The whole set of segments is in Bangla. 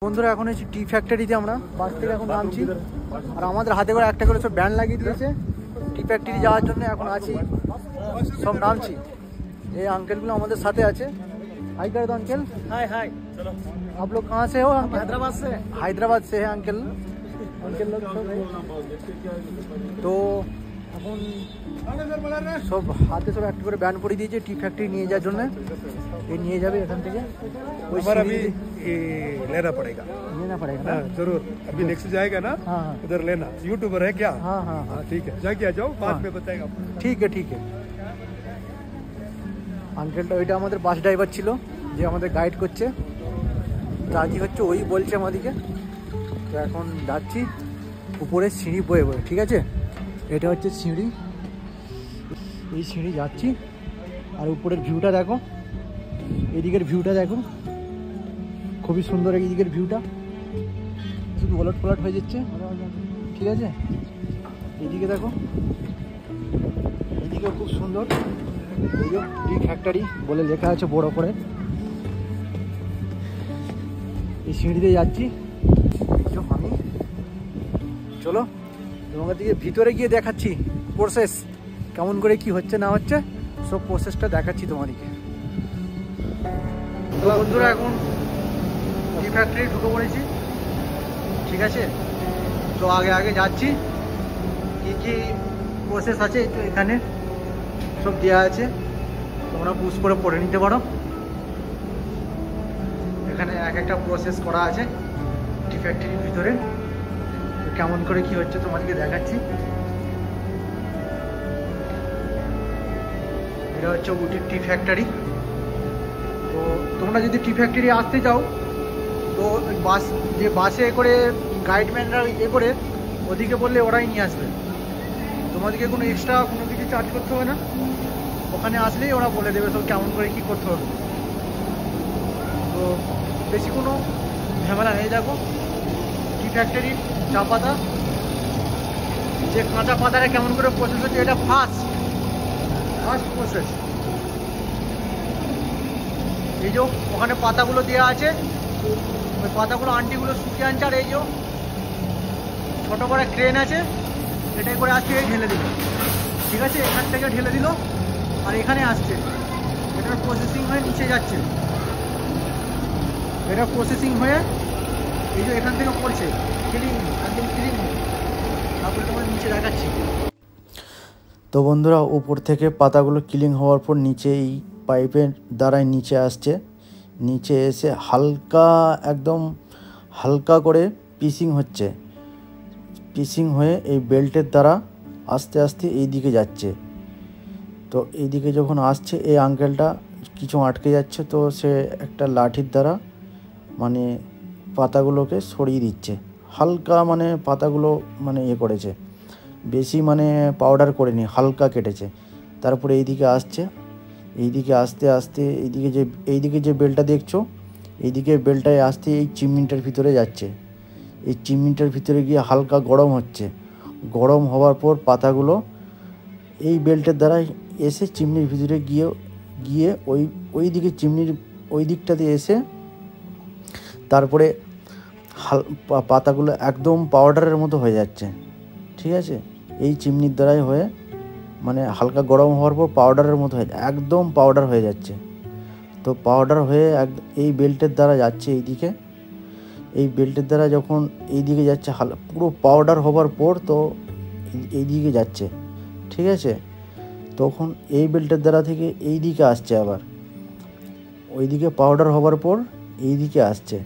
বন্ধুরা এখন হচ্ছে টি ফ্যাক্টরিতে আমরা বাস থেকে এখন নামছি আর আমাদের হাতে করে একটা করে সব ব্যান্ড লাগিয়ে দিয়েছে টি ফ্যাক্টরি যাওয়ার জন্য এখন আছি সব নামছি ये अंकल गुलो हमारे साथ আছে हाय कर दो अंकल हाय हाय चलो आप लोग कहाँ से हो हैदराबाद से है अंकल लोग तो এখন সব হাতে সব একটা করে ব্যান্ড পরে দিয়েছে টি ফ্যাক্টরি নিয়ে যাওয়ার জন্য ये নিয়ে যাবে এখান থেকে हमारा अभी लेना पड़ेगा ना जरूर अभी नेक्स्ट जाएगा ना उधर लेना यूट्यूबर है क्या हाँ ठीक है जाके आ जाओ बाद में बताएगा ठीक है আঙ্কেলটা ওইটা আমাদের বাস ড্রাইভার ছিল যে আমাদের গাইড করছে রাজি হচ্ছে ওই বলছে আমাদেরকে তো এখন যাচ্ছি উপরে সিঁড়ি বয়ে বয়ে ঠিক আছে এটা হচ্ছে সিঁড়ি এই সিঁড়ি যাচ্ছি আর উপরের ভিউটা দেখো এদিকের ভিউটা দেখো খুবই সুন্দর এইদিকের ভিউটা শুধু ওলট পালট হয়ে যাচ্ছে ঠিক আছে এদিকে দেখো এদিকে খুব সুন্দর এই যে টি ফ্যাক্টরি বলে লেখা আছে বড় করে এই সিঁড়িতে যাচ্ছি আমি চলো তোমাদেরকে ভিতরে গিয়ে দেখাচ্ছি প্রসেস কেমন করে কি হচ্ছে না হচ্ছে সব প্রসেসটা দেখাচ্ছি তোমাদেরকে তো বন্ধুরা এখন টি ফ্যাক্টরি ঢুকে পড়েছি ঠিক আছে তো আগে যাচ্ছি কি কি প্রসেস আছে তো এখানে সব দেওয়া আছে তোমরা পুশ করে পড়ে নিতে পারো এখানে এক একটা প্রসেস করা আছে টি ফ্যাক্টরির ভিতরে তো কেমন করে কি হচ্ছে তোমাদেরকে দেখাচ্ছি এটা হচ্ছে উটির টি ফ্যাক্টরি তো তোমরা যদি টি ফ্যাক্টরি আসতে চাও তো বাসে করে গাইডম্যানরা করে ওদিকে বললে ওরাই নিয়ে আসবে তোমাদেরকে কোনো এক্সট্রা কোনো কিছু চার্জ করতে হবে না ওখানে আসলেই ওরা বলে দেবে সব কেমন করে কি করতে হবে তো বেশি কোনো ঝামেলা নেই দেখো টি ফ্যাক্টরির চা পাতা যে কাঁচা পাতাটা কেমন করে প্রসেস হচ্ছে এটা ফার্স্ট প্রসেস এই যে ওখানে পাতাগুলো দেওয়া আছে ওই পাতাগুলো আন্টিগুলো শুকিয়ে আনছে আর এই যে ছোটো করে ক্রেন আছে এটাই করে আজকে ঢেলে দিল ঠিক আছে এখান থেকে ঢেলে দিল আর এখানে আসছে এটা প্রসেসিং হয়ে নিচে যাচ্ছে এটা প্রসেসিং হয়ে এই যে এখান থেকে পড়ছে ক্লিন একদম ক্লিন তারপরে তোমার নিচে দেখাচ্ছি তো বন্ধুরা উপর থেকে পাতাগুলো ক্লিন হওয়ার পর নিচে এই পাইপের দ্বারাই নিচে আসছে নিচে এসে একদম হালকা করে পিসিং হচ্ছে পিসিং হয়ে এই বেল্টের দ্বারা আস্তে আস্তে এই দিকে যাচ্ছে তো এইদিকে যখন আসছে এই আঙ্কেলটা কিছু আটকে যাচ্ছে তো সে একটা লাঠির দ্বারা মানে পাতাগুলোকে সরিয়ে দিচ্ছে হালকা মানে পাতাগুলো মানে করেছে বেশি মানে পাউডার করেনি হালকা কেটেছে তারপরে এইদিকে আসছে এইদিকে আস্তে আস্তে এইদিকে যে বেলটা দেখছো এইদিকে বেলটায় আসতে এই চিমনিটার ভিতরে যাচ্ছে এই চিমনিটার ভিতরে গিয়ে হালকা গরম হচ্ছে গরম হওয়ার পর পাতাগুলো এই বেল্টের দ্বারা এসে চিমনির ভিতরে গিয়ে ওই দিকে চিমনির ওই দিকটাতে এসে তারপরে পাতাগুলো একদম পাউডারের মতো হয়ে যাচ্ছে ঠিক আছে এই চিমনির দ্বারাই হয়ে মানে হালকা গরম হওয়ার পর পাউডারের মতো হয়ে একদম পাউডার হয়ে যাচ্ছে তো পাউডার হয়ে এই বেল্টের দ্বারা যাচ্ছে এইদিকে এই বেল্টের দ্বারা যখন এইদিকে যাচ্ছে পুরো পাউডার হবার পর তো এইদিকে যাচ্ছে ঠিক আছে তখন এই বেল্টের দ্বারা থেকে এই দিকে আসছে আবার ওইদিকে পাউডার হবার পর এই দিকে আসছে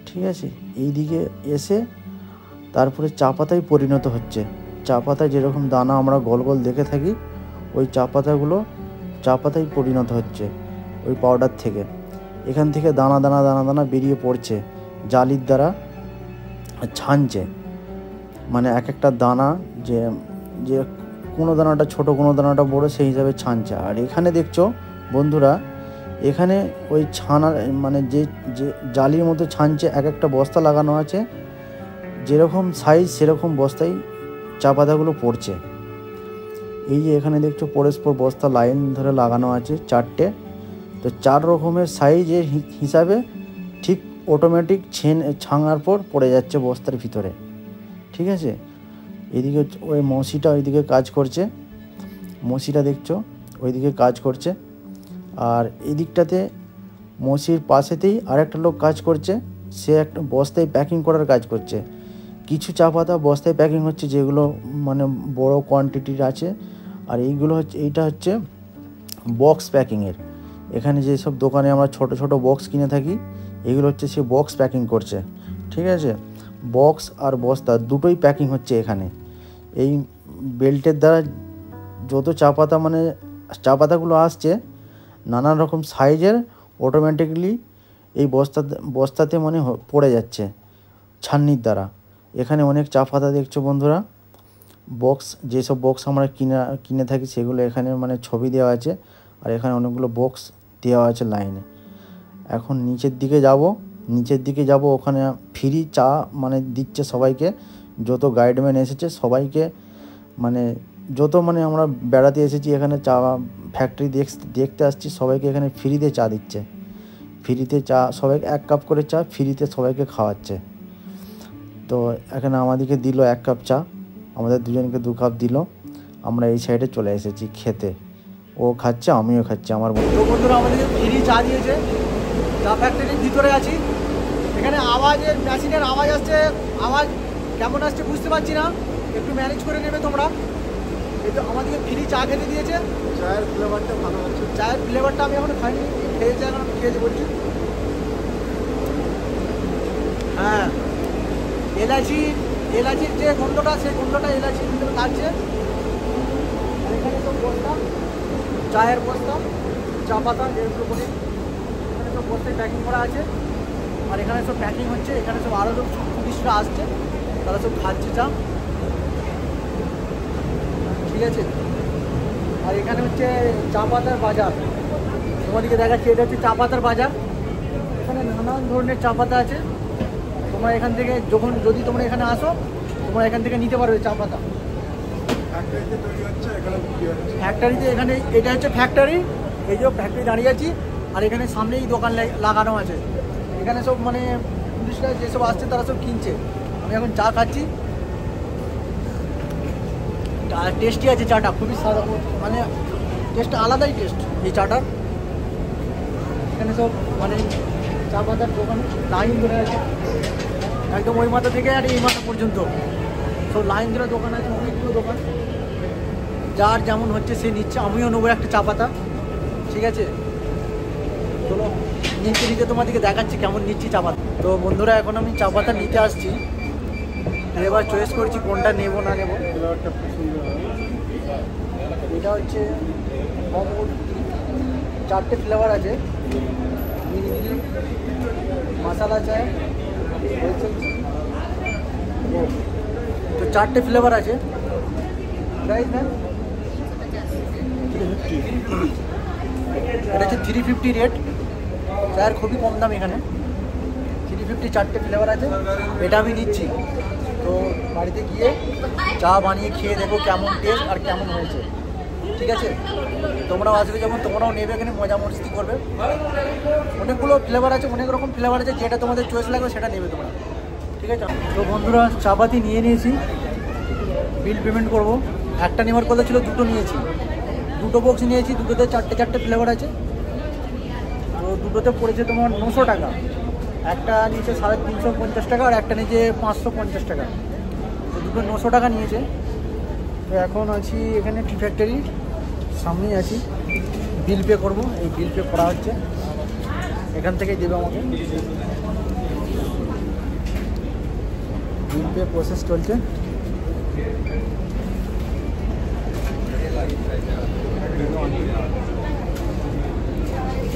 ঠিক আছে এই দিকে এসে তারপরে চা পাতায় পরিণত হচ্ছে চা পাতায় যেরকম দানা আমরা গোল গোল দেখে থাকি ওই চা পাতায় পরিণত হচ্ছে ওই পাউডার থেকে এখান থেকে দানা দানা দানা দানা বেরিয়ে পড়ছে জালির দ্বারা ছানছে মানে এক একটা দানা যে কোনো দানাটা ছোট কোনো দানাটা বড় সেই হিসাবে ছানছে আর এখানে দেখছো বন্ধুরা এখানে ওই ছানার মানে যে জালির মতো ছানছে এক একটা বস্তা লাগানো আছে যেরকম সাইজ সেরকম বস্তায় চা পাতাগুলো পড়ছে এই যে এখানে দেখছো পরস্পর বস্তা লাইন ধরে লাগানো আছে চারটে তো 4 রকমের সাইজের হিসাবে ঠিক অটোমেটিক ছাঙার পর পড়ে যাচ্ছে বস্তার ভিতরে। ঠিক আছে, এদিকে ওই মৌসিটা ওইদিকে কাজ করছে, মৌসিটা দেখছো ওইদিকে কাজ করছে। আর এই দিকটাতে মৌসির পাশেতেই আরেকটা লোক কাজ করছে, সে একটা বস্তায় প্যাকিং করার কাজ করছে। কিছু চা পাতা বস্তায় প্যাকিং হচ্ছে যেগুলো মানে বড় কোয়ান্টিটির আছে, আর এইগুলো হচ্ছে এইটা হচ্ছে বক্স প্যাকিংয়ের। এখানে যেসব দোকানে আমরা ছোট ছোট বক্স কিনে থাকি, এগুলো হচ্ছে সে বক্স প্যাকিং করছে। ঠিক আছে, বক্স আর বস্তা দুটোই প্যাকিং হচ্ছে এখানে। এই বেল্টের দ্বারা যত চা পাতা মানে চা পাতাগুলো আসছে নানান রকম সাইজের, অটোমেটিকলি এই বস্তাতে মানে পড়ে যাচ্ছে ছান্নির দ্বারা। এখানে অনেক চা পাতা দেখছো বন্ধুরা, বক্স যেসব বক্স আমরা কিনে থাকি সেগুলো এখানে মানে ছবি দেওয়া আছে, আর এখানে অনেকগুলো বক্স দেওয়া আছে লাইনে। এখন নিচের দিকে যাব, ওখানে ফ্রি চা মানে দিচ্ছে সবাইকে, যত গাইডম্যান এসেছে সবাইকে, মানে যত মানে আমরা বেড়াতে এসেছি এখানে চা ফ্যাক্টরি দেখতে আসছি, সবাইকে এখানে ফ্রিতে চা দিচ্ছে। ফ্রিতে চা সবাইকে 1 কাপ করে চা ফ্রিতে সবাইকে খাওয়াচ্ছে। তো এখানে আমাদেরকে দিল 1 কাপ চা, আমাদের দুজনকে 2 কাপ দিল। আমরা এই সাইডে চলে এসেছি খেতে, ও খাচ্ছে আমিও খাচ্ছি। আমার বন্ধুরা আমাদেরকে ফ্রি চা দিয়েছে, চা ফ্যাক্টরির ভিতরে আছি। এখানে আওয়াজের মেশিনের আওয়াজ আসছে, আওয়াজ কেমন আসছে বুঝতে পারছি না, একটু ম্যানেজ করে নেবে তোমরা। এই তো আমাদেরকে ফ্রি চা খেতে দিয়েছে, চায়ের ফ্লেভারটা ভালো হচ্ছে। চায়ের ফ্লেভারটা আমি এখন খাইনি, খেয়েছি, এখন আমি খেয়েছি বলছি। হ্যাঁ, এলাচির যে গন্ধটা, সেই গন্ধটা এলাচির ভিতরে লাগছে। এখানে তো বস্তা, চায়ের বস্তা, চা পাতা যেগুলো করে এখানে সব বস্তায় প্যাকিং করা আছে। আর এখানে সব প্যাকিং হচ্ছে, এখানে সব আরও লোক টুরিস্টরা আসছে, তারা সব খাচ্ছে চা। ঠিক আছে, আর এখানে হচ্ছে চা পাতার বাজার, তোমাদেরকে দেখাচ্ছি। এটা হচ্ছে চা পাতার বাজার, এখানে নানান ধরনের চা পাতা আছে। তোমরা এখান থেকে যদি তোমরা এখানে আসো, তোমরা এখান থেকে নিতে পারবে চা পাতা। ফ্যাক্টরিতে এখানে এটা হচ্ছে ফ্যাক্টরি, এই যে ফ্যাক্টরি দাঁড়িয়ে আছি, আর এখানে সামনেই দোকান লাগানো আছে। এখানে সব মানে টুরিস্টরা যেসব আসছে তারা সব কিনছে। আমি এখন চা খাচ্ছি, টেস্টি আছে চাটা, খুবই মানে টেস্টটা আলাদাই টেস্ট এই চাটার। এখানে সব মানে চা পাতার দোকান লাইন ধরে আছে, একদম ওই মাথা থেকে আর এই মাথা পর্যন্ত সব লাইন ধরে দোকান আছে, অনেকগুলো দোকান। যার যেমন হচ্ছে সে নিচ্ছে, আমিও নেবো একটা চা পাতা। ঠিক আছে, চলো নিতে তোমাদেরকে দেখাচ্ছি কেমন নিচ্ছি চা পাতা। তো বন্ধুরা এখন আমি চা পাতা নিতে আসছি, এবার চয়েস করছি কোনটা নেবো না নেবো। এটা হচ্ছে 4টে ফ্লেভার আছে, নীলগিরি, মশালা চায়, তো 4টে ফ্লেভার আছে। প্রাইস ম্যাম এটা হচ্ছে 350 রেট, চায়ের খুবই কম দাম এখানে। 350 4টে ফ্লেভার আছে, এটা আমি নিচ্ছি। তো বাড়িতে গিয়ে চা বানিয়ে খেয়ে দেখো কেমন টেস্ট আর কেমন হয়েছে। ঠিক আছে, তোমরাও আসবে যখন তোমরাও নেবে, এখানে মজা মস্তি করবে। অনেকগুলো ফ্লেভার আছে, অনেক রকম ফ্লেভার আছে, যেটা তোমাদের চয়েস লাগবে সেটা নেবে তোমরা। ঠিক আছে, তো বন্ধুরা চাপাতি নিয়ে নিয়েছি, বিল পেমেন্ট করব। একটা নেওয়ার কথা ছিল, দুটো নিয়েছি, দুটো বক্স নিয়েছি, দুটোতে 4টে ফ্লেভার আছে। তো দুটোতে পড়েছে তোমার 900 টাকা, একটা নিচে 350 টাকা, আর একটা নিচে 550 টাকা। তো দুটো 900 টাকা নিয়েছে। তো এখন আছি এখানে টি ফ্যাক্টরি সামনেই আছি, বিল পে করবো। এই বিল পে করা হচ্ছে, এখান থেকেই দেবে আমাকে। বিল পে প্রসেস চলছে।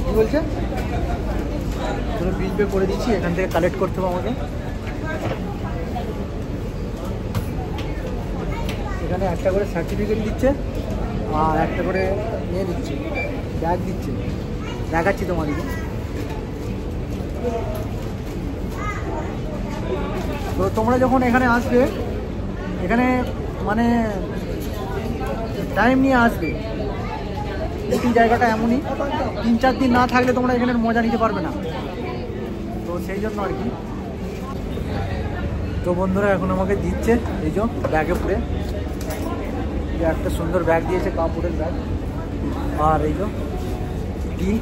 কি বলছে? বিল পে করে দিচ্ছি, এখান থেকে কালেক্ট করতে হবে আমাকে। এখানে একটা করে সার্টিফিকেট দিচ্ছে, আর একটা করে নিয়ে দিচ্ছে, ব্যাগ দিচ্ছে, দেখাচ্ছি তোমাদেরকে। তো তোমরা যখন এখানে আসবে, এখানে মানে টাইম নিয়ে আসবে। এই জায়গাটা এমনই, 3-4 দিন না থাকলে তোমরা এখানের মজা নিতে পারবে না। তো সেই জন্য আর কি। তো বন্ধুরা এখন আমাকে দিচ্ছে এই যে ব্যাগে পুরে, একটা সুন্দর ব্যাগ দিয়েছে, কাপড়ের ব্যাগ। আর এই যে ডিম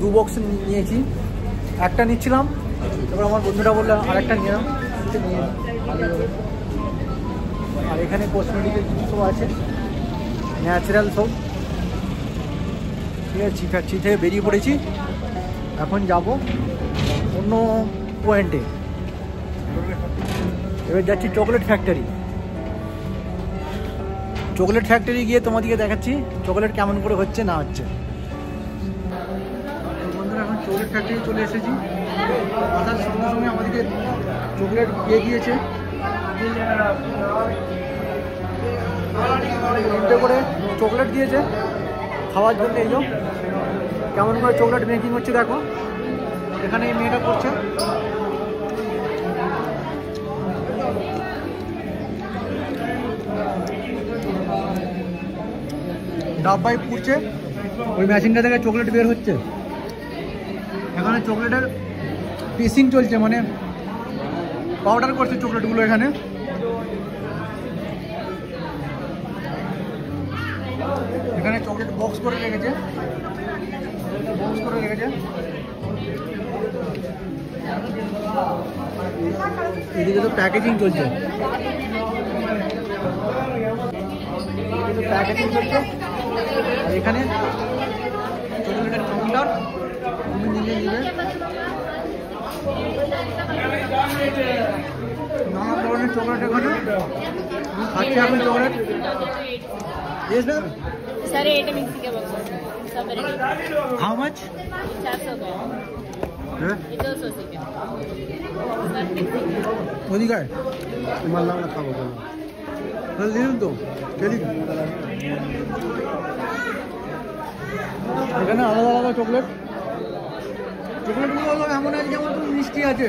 2 বক্স নিয়েছি, একটা নিচ্ছিলাম, তারপর আমার বন্ধুরা বললো আরেকটা নিলাম। আর এখানে কসমেটিকের জিনিস সব আছে, ন্যাচারাল সব। ঠিক আছে, ছিট থেকে বেরিয়ে পড়েছি, এখন যাব অন্য পয়েন্টে। এবার যাচ্ছি চকলেট ফ্যাক্টরি। চকলেট ফ্যাক্টরি গিয়ে তোমাদেরকে দেখাচ্ছি চকলেট কেমন করে হচ্ছে না হচ্ছে। বন্ধুরা এখন চকলেট ফ্যাক্টরি চলে এসেছি, আসার সঙ্গে সঙ্গে আমাদেরকে চকলেট দিয়ে দিয়েছে, তিনটে করে চকলেট দিয়েছে খাওয়ার জন্য। এই যে কেমন করে চকলেট মেকিং হচ্ছে দেখো, এখানে এই মেয়েটা করছে। ডাব্বায় পুড়ছে, ওই মেশিনটা থেকে চকলেট বের হচ্ছে। এখানে চকলেটের পিসিং চলছে, মানে পাউডার করছে চকলেটগুলো। এখানে এখানে চকলেট বক্স করে রেখেছে, এদিকে তো প্যাকেজিং চলছে, আর এখানে চকলেটের কাউন্টার, তুমি নিলে নানা ধরনের চকলেট এখানে খাচ্ছে এখন চকলেট। सारे आइटम मिक्सी के बॉक्स सब वैरायटी। How much? 400 का ये 200 से के सब मिक्सी के। ওদিকে আয়, তোমার নাম না খাবো তাহলে দিন তো চলি। এখানে আলাদা আলাদা চকলেটগুলো হলো এমন আছে যেমন কোনো মিষ্টি আছে,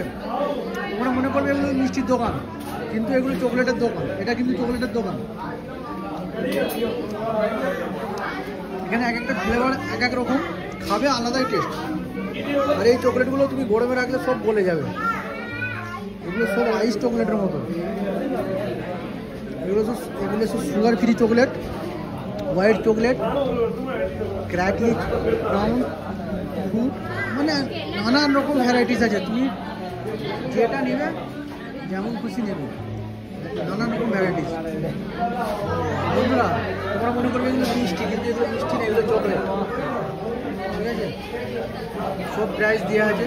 তোমরা মনে করবে এগুলো মিষ্টির দোকান, কিন্তু এগুলো চকলেটের দোকান। এটা কিন্তু চকলেটের দোকান। এখানে এক একটা ফ্লেভার এক এক রকম, খাবে আলাদাই টেস্ট। আর এই চকলেটগুলো তুমি গরমে রাখলে সব গলে যাবে, এগুলো সব আইস চকলেটের মতো। এগুলো সব sugar free chocolate, white chocolate, crackly brown fruit, মানে নানান রকম ভ্যারাইটিস আছে। তুমি যেটা নেবে যেমন খুশি নেবে, নানান রকম ভ্যারাইটিস। বন্ধুরা তোমরা মনে করবে এগুলো মিষ্টি, কিন্তু এগুলো মিষ্টি না, এগুলো চকলেট। ঠিক আছে, সব প্রাইস দেওয়া আছে।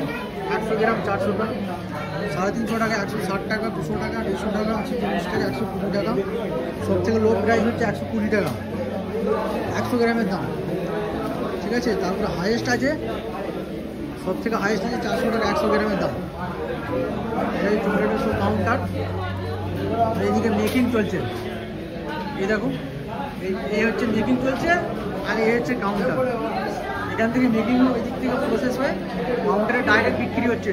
100 গ্রাম 400 টাকা, 350 টাকা, 160 টাকা, 200 টাকা, 250 টাকা, 140 টাকা, 120 টাকা। সব থেকে লো প্রাইস হচ্ছে 120 টাকা 100 গ্রামের দাম। ঠিক আছে, তারপরে হাইয়েস্ট আছে, সব থেকে হাইয়েস্ট আছে 400 টাকা 100 গ্রামের দাম। এই চকলেটের সব কাউন্টার, এইদিকে মেকিং চলছে। এই দেখো, এই হচ্ছে মেকিং চলছে, আর এই হচ্ছে কাউন্টার। এখান থেকে মেকিং ওই দিক থেকে প্রসেস হয়ে কাউন্টারে ডাইরেক্ট বিক্রি হচ্ছে।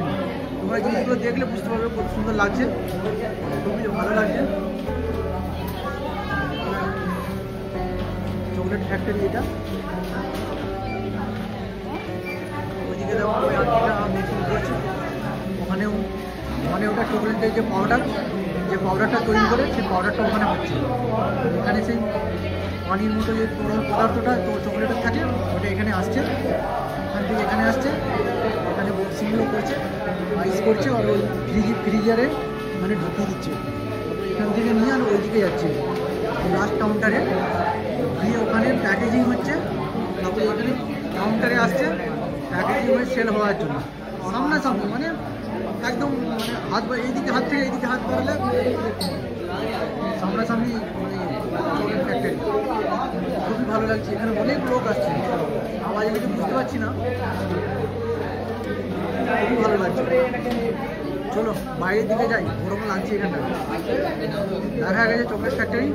তোমরা জিনিসগুলো দেখলে বুঝতে পারবে কত সুন্দর লাগছে, খুবই ভালো লাগছে। চকলেট ফ্যাক্টরি এটা। ওইদিকে দেখো ওই আন্টিটা মেকিং করছে, ওখানেও মানে ওটা চকলেটের যে পাউডারটা তৈরি করে সেই পাউডারটা ওখানে হচ্ছে। এখানে সেই পানির মতো যে তরল পদার্থটা চকলেটের থাকে ওটা এখানে আসছে, এখান থেকে এখানে আসছে, এখানে বক্সিংগুলো করছে, আইস করছে, আর ওই ফ্রিজারে মানে ঢুকিয়ে দিচ্ছে। এখান থেকে নিয়ে আর ওইদিকে যাচ্ছে লাস্ট কাউন্টারে, দিয়ে ওখানে প্যাকেজিং হচ্ছে, তারপরে এখানে কাউন্টারে আসছে প্যাকেজিং হয়ে সেল হওয়ার জন্য। সামনাসামনি মানে একদম মানে হাত, এইদিকে হাত থেকে এইদিকে হাত বাড়ালে সামনাসামনি মানে চকলেট ফ্যাক্টরি। খুবই ভালো লাগছে, এখানে অনেক লোক আসছে, আওয়াজ কিছু বুঝতে পারছি না, খুবই ভালো লাগছে। চলো বাইরের দিকে যাই, গরম লাগছে এখানটা। দেখা গেছে চকলেট ফ্যাক্টরি,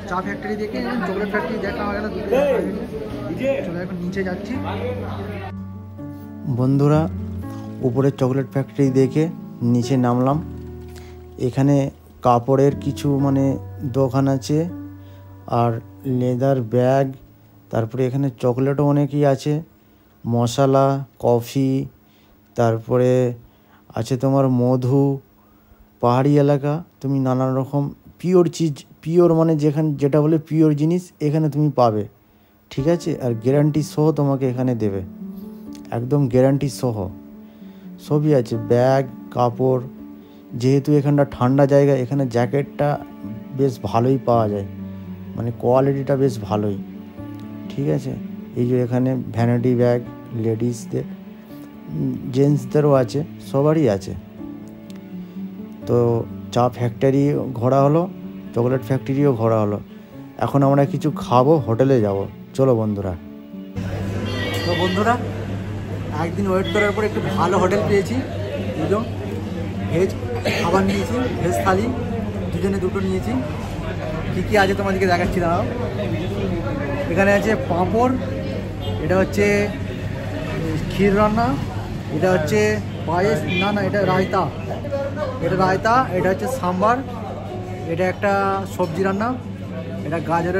চা ফ্যাক্টরি দেখে চকলেট ফ্যাক্টরি দেখা হয়ে গেল। চলো এখন নিচে যাচ্ছি। বন্ধুরা উপরের চকলেট ফ্যাক্টরি দেখে নিচে নামলাম। এখানে কাপড়ের কিছু মানে দোকান আছে, আর লেদার ব্যাগ, তারপরে এখানে চকলেটও অনেকই আছে, মশলা, কফি, তারপরে আছে তোমার মধু, পাহাড়ি এলাকা, তুমি নানান রকম পিওর চিজ, পিওর মানে যেটা বলে পিওর জিনিস এখানে তুমি পাবে, ঠিক আছে। আর গ্যারান্টি সহ তোমাকে এখানে দেবে, একদম গ্যারান্টি সহ সবই আছে। ব্যাগ, কাপড়, যেহেতু এখানটা ঠান্ডা জায়গা, এখানে জ্যাকেটটা বেশ ভালোই পাওয়া যায়, মানে কোয়ালিটিটা বেশ ভালোই, ঠিক আছে। এই যে এখানে ভ্যানিটি ব্যাগ, লেডিসদের, জেন্টসদেরও আছে, সবারই আছে। তো চা ফ্যাক্টরি ঘোরা হলো, চকলেট ফ্যাক্টরিও ঘোরা হলো। এখন আমরা কিছু খাবো, হোটেলে যাব। চলো বন্ধুরা। তো বন্ধুরা, একদিন ওয়েট করার পর একটু ভালো হোটেল পেয়েছি, দুটো ভেজ খাবার নিয়েছি, ভেজ থালি দুজনে দুটো নিয়েছি। কী কী আছে তোমাদেরকে দেখাচ্ছি দাঁড়াও। এখানে আছে পাঁপড়, এটা হচ্ছে ক্ষীর রান্না, এটা হচ্ছে পায়েস, না এটা রায়তা, এটা হচ্ছে সাম্বার, এটা একটা সবজি রান্না, এটা গাজর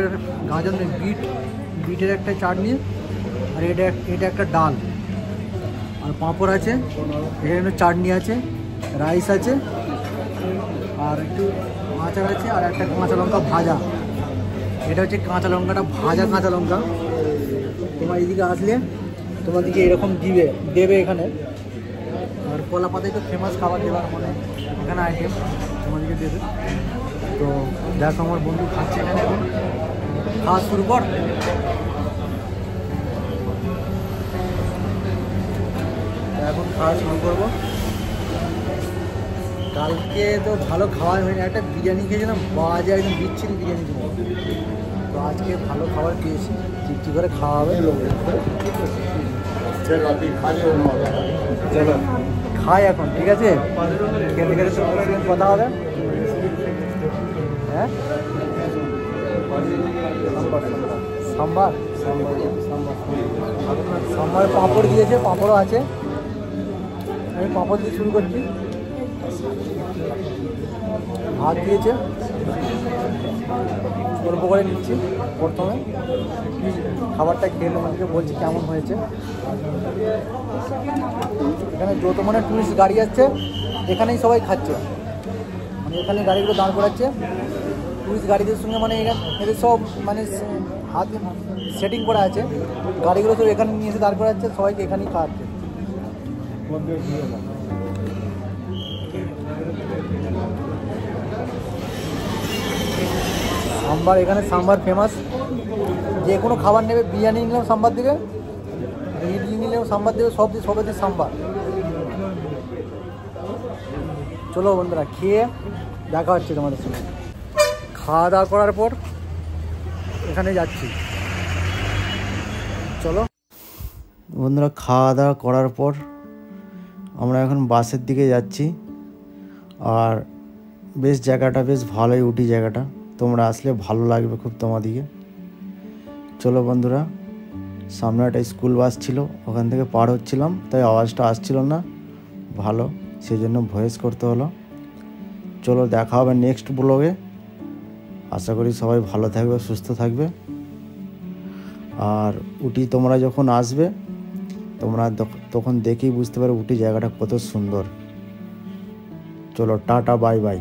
বিটের একটা চাটনি, আর এটা একটা ডাল, আর পাঁপড় আছে, এখানে চাটনি আছে, রাইস আছে, আর একটু আচার আছে, আর একটা কাঁচা লঙ্কা ভাজা। এটা হচ্ছে কাঁচা লঙ্কাটা ভাজা, কাঁচা লঙ্কা। তোমার এইদিকে আসলে তোমাদেরকে এরকম দেবে এখানে। আর কলা পাতায় তো ফেমাস খাবার দেওয়ার মানে এখানে আইটেম তোমাদেরকে দেবে। তো দেখো আমার বন্ধু খাচ্ছে এখানে, এখন খাওয়া শুরু কর। এখন খাওয়া শুরু করবো। কালকে তো ভালো খাওয়া হয়নি, একটা বিরিয়ানি খেয়েছিলাম, বাজে একদম বিচ্ছিরি বিরিয়ানি ছিল। তো আজকে ভালো খাবার পেয়েছি, তৃপ্তি করে খাওয়া হবে। চলো খাই এখন, ঠিক আছে। খেতে খেতে তোমার সঙ্গে কথা হবে। হ্যাঁ, সাম্বার পাঁপড় দিয়েছে, পাঁপড়ও আছে। আমি পাঁপড় দিয়ে শুরু করছি। ভাত দিয়েছে, অল্প করে নিচ্ছি প্রথমে। খাবারটা খেয়ে আমাকে বলছি কেমন হয়েছে। এখানে যত মানে টুরিস্ট গাড়ি যাচ্ছে এখানেই সবাই খাচ্ছে, মানে এখানে গাড়িগুলো দাঁড় করাচ্ছে টুরিস্ট গাড়িদের সঙ্গে, মানে এদের সব মানে হাতে সেটিং করা আছে, গাড়িগুলো সব এখানে নিয়ে এসে দাঁড় করাচ্ছে, সবাইকে এখানেই খাওয়াচ্ছে। সাম্বার, এখানে সাম্বার ফেমাস। যে কোনো খাবার নেবে, বিরিয়ানি নিলেও সাম্বার দেবে, ইডলি নিলেও সাম্বার দেবে, সবজি সাম্বার। চলো বন্ধুরা, খেয়ে দেখা হচ্ছে তোমাদের সঙ্গে। খাওয়া দাওয়া করার পর এখানে যাচ্ছি, চলো বন্ধুরা। খাওয়া দাওয়া করার পর আমরা এখন বাসের দিকে যাচ্ছি। আর বেশ জায়গাটা বেশ ভালোই, উঠি জায়গাটা, তোমরা আসলে ভালো লাগবে খুব তোমাদিকে। চলো বন্ধুরা, সামনে একটা স্কুল বাস ছিল, ওখান থেকে পার হচ্ছিলাম, তাই আওয়াজটা আসছিল না ভালো, সেই জন্য ভয়েস করতে হলো। চলো দেখা হবে নেক্সট ব্লগে। আশা করি সবাই ভালো থাকবে, সুস্থ থাকবে। আর উটি তোমরা যখন আসবে, তোমরা তখন দেখেই বুঝতে পারো উটি জায়গাটা কত সুন্দর। চলো টাটা, বাই বাই।